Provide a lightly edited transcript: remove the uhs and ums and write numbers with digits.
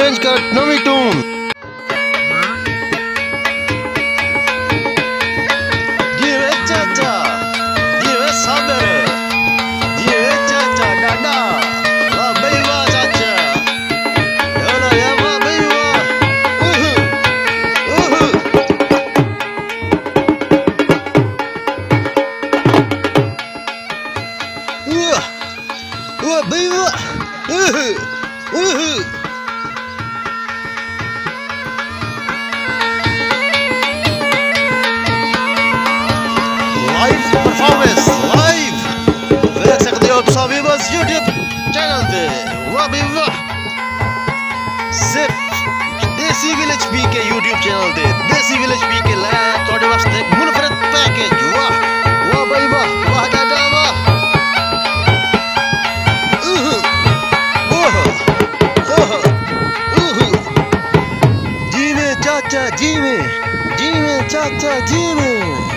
Change कर नवी twin. जी वे चाचा, जी वे साबर, जी वे चाचा डाडा, वाह भाई वाह चाचा, बोलो या वाह भाई वाह, वाह भाई वाह, लाइव परफॉर्मेंस लाइव देख सकते हो सभी बस यूट्यूब चैनल पे। वाह भाई वाह, सिर्फ देसी विलेज पी के यूट्यूब चैनल पे देसी विलेज पी के लाया थोड़े वास्ते एक मुनफरद पैकेज। वाह वाह भाई वाह, वाह दादा वाह, जी में चाचा जी में चाचा जी में।